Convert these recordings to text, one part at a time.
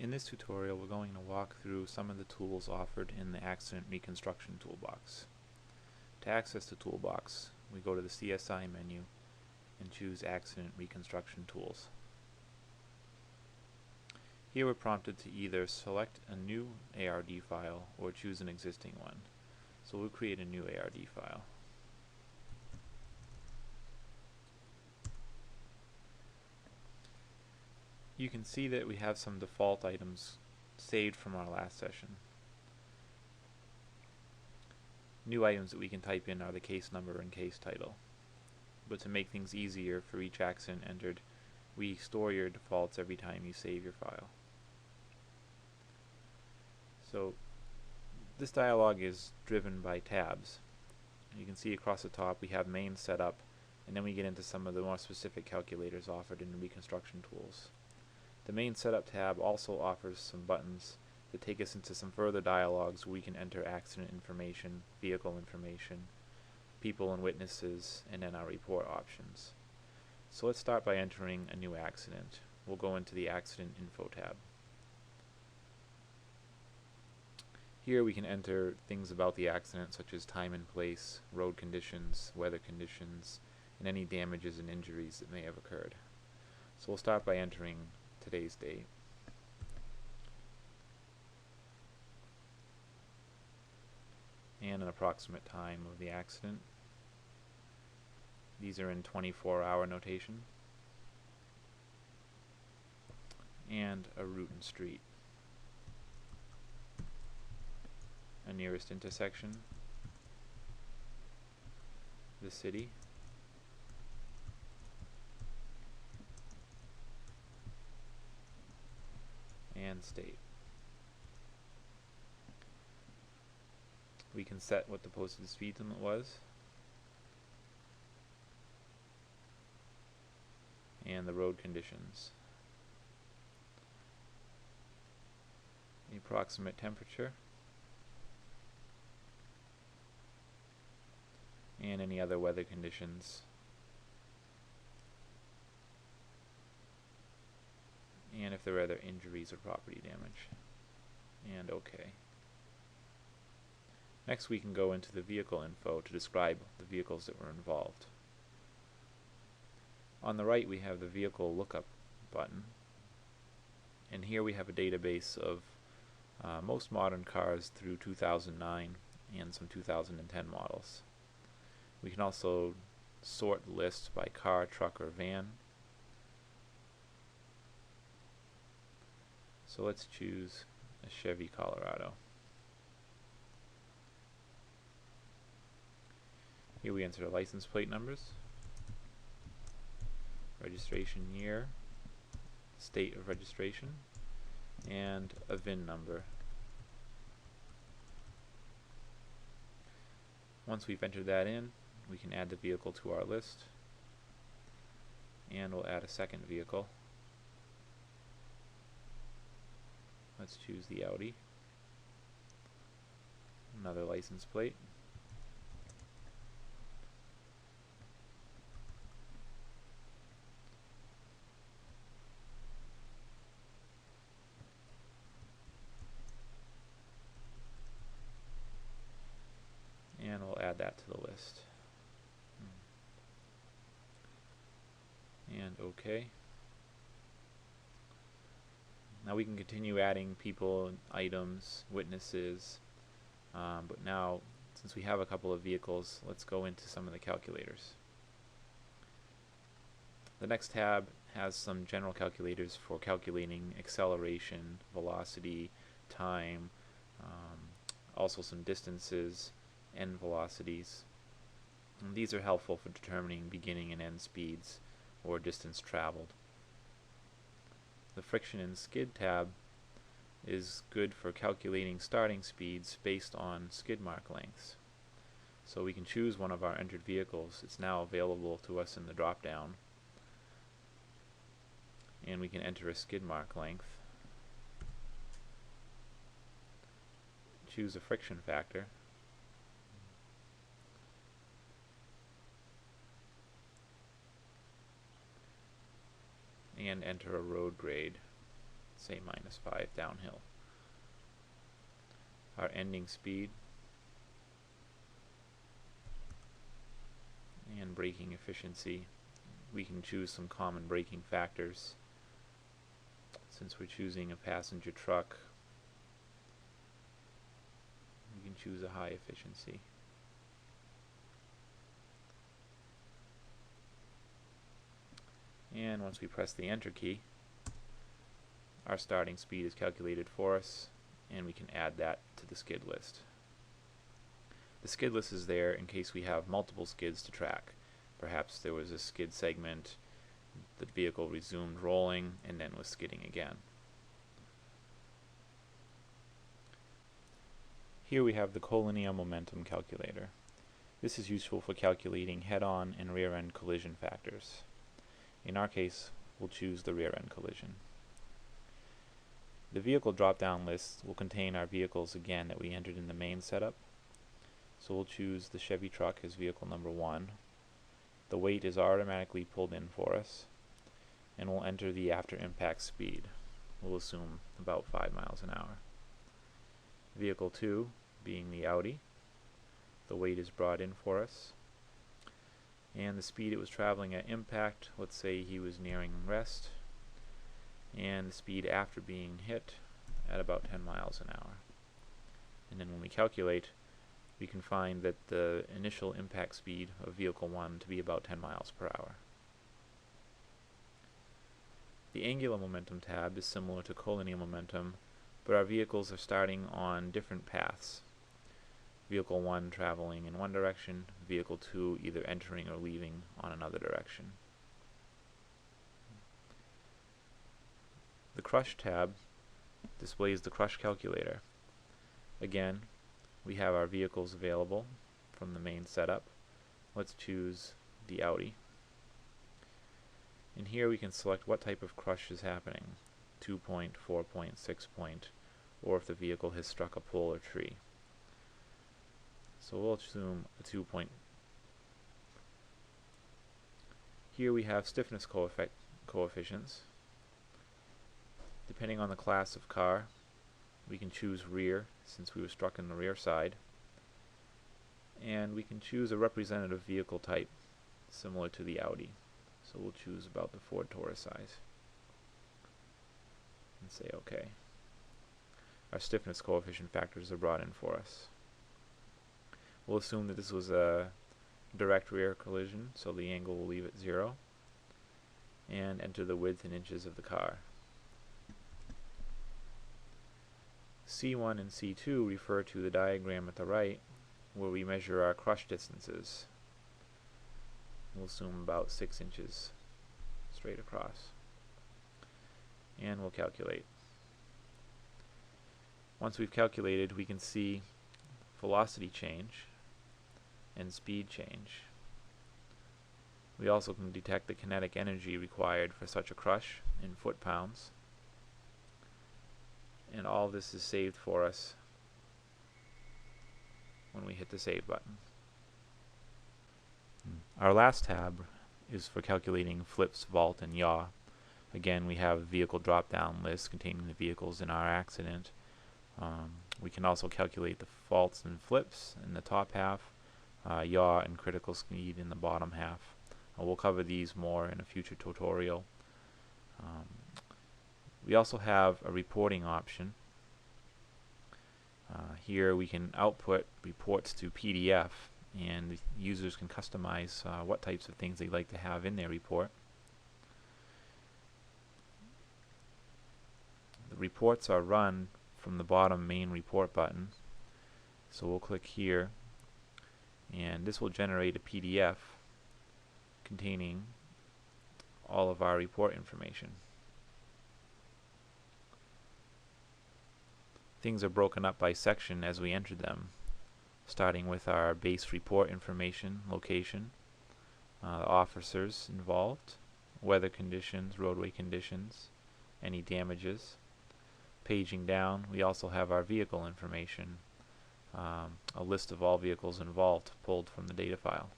In this tutorial, we're going to walk through some of the tools offered in the Accident Reconstruction toolbox. To access the toolbox, we go to the CSI menu and choose Accident Reconstruction Tools. Here we're prompted to either select a new ARD file or choose an existing one. So we'll create a new ARD file. You can see that we have some default items saved from our last session. New items that we can type in are the case number and case title. But to make things easier for each accident entered, we store your defaults every time you save your file. So this dialog is driven by tabs. You can see across the top we have main setup, and then we get into some of the more specific calculators offered in the Reconstruction tools. The main setup tab also offers some buttons that take us into some further dialogues where we can enter accident information, vehicle information, people and witnesses, and then our report options. So let's start by entering a new accident. We'll go into the Accident Info tab. Here we can enter things about the accident such as time and place, road conditions, weather conditions, and any damages and injuries that may have occurred. So we'll start by entering today's date. And an approximate time of the accident. These are in 24-hour notation. And a route and street. A nearest intersection. The city. And state. We can set what the posted speed limit was and the road conditions, the approximate temperature, and any other weather conditions, and if there are other injuries or property damage, and OK. Next we can go into the vehicle info to describe the vehicles that were involved. On the right we have the vehicle lookup button, and here we have a database of most modern cars through 2009 and some 2010 models. We can also sort the list by car, truck, or van. So let's choose a Chevy Colorado. Here we enter the license plate numbers, registration year, state of registration, and a VIN number. Once we've entered that in, we can add the vehicle to our list, and we'll add a second vehicle. Let's choose the Audi. Another license plate. And we'll add that to the list. And OK. Now we can continue adding people, items, witnesses, but now since we have a couple of vehicles, let's go into some of the calculators. The next tab has some general calculators for calculating acceleration, velocity, time, also some distances, end velocities. And these are helpful for determining beginning and end speeds or distance traveled. The friction and skid tab is good for calculating starting speeds based on skid mark lengths. So we can choose one of our entered vehicles. It's now available to us in the drop down, and we can enter a skid mark length, choose a friction factor, and enter a road grade. say -5 downhill. Our ending speed and braking efficiency. We can choose some common braking factors. Since we're choosing a passenger truck, we can choose a high efficiency. And once we press the enter key, our starting speed is calculated for us, and we can add that to the skid list. The skid list is there in case we have multiple skids to track. Perhaps there was a skid segment, the vehicle resumed rolling, and then was skidding again. Here we have the collinear momentum calculator. This is useful for calculating head-on and rear-end collision factors. In our case, we'll choose the rear-end collision. The vehicle drop-down list will contain our vehicles again that we entered in the main setup. So we'll choose the Chevy truck as vehicle number 1. The weight is automatically pulled in for us, and we'll enter the after impact speed. We'll assume about 5 miles an hour. Vehicle 2 being the Audi, the weight is brought in for us, and the speed it was traveling at impact, let's say he was nearing rest, and the speed after being hit at about 10 miles an hour. And then when we calculate, we can find that the initial impact speed of vehicle 1 to be about 10 miles per hour. The angular momentum tab is similar to collinear momentum, but our vehicles are starting on different paths. Vehicle 1 traveling in one direction, vehicle 2 either entering or leaving on another direction. The crush tab displays the crush calculator. Again, we have our vehicles available from the main setup. Let's choose the Audi. And here we can select what type of crush is happening, 2-point, 4-point, 6-point, or if the vehicle has struck a pole or tree. So we'll assume a 2-point. Here we have stiffness coefficients. Depending on the class of car, we can choose rear, since we were struck in the rear side, and we can choose a representative vehicle type similar to the Audi. So we'll choose about the Ford Taurus size and say OK. Our stiffness coefficient factors are brought in for us. We'll assume that this was a direct rear collision, so the angle will leave at 0, and enter the width in inches of the car. C1 and C2 refer to the diagram at the right, where we measure our crush distances. We'll assume about 6 inches straight across. And we'll calculate. Once we've calculated, we can see velocity change and speed change. We also can detect the kinetic energy required for such a crush in foot-pounds. And all this is saved for us when we hit the save button. Our last tab is for calculating flips, vault, and yaw. Again, we have a vehicle drop-down list containing the vehicles in our accident. We can also calculate the faults and flips in the top half, yaw and critical speed in the bottom half. We'll cover these more in a future tutorial. We also have a reporting option. Here we can output reports to PDF, and the users can customize what types of things they'd like to have in their report. The reports are run from the bottom main report button. So we'll click here, and this will generate a PDF containing all of our report information. Things are broken up by section as we enter them, starting with our base report information, location, officers involved, weather conditions, roadway conditions, any damages. Paging down, we also have our vehicle information, a list of all vehicles involved pulled from the data file.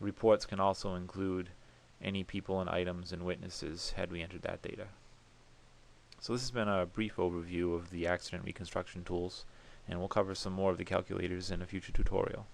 Reports can also include any people and items and witnesses had we entered that data. So this has been a brief overview of the accident reconstruction tools, and we'll cover some more of the calculators in a future tutorial.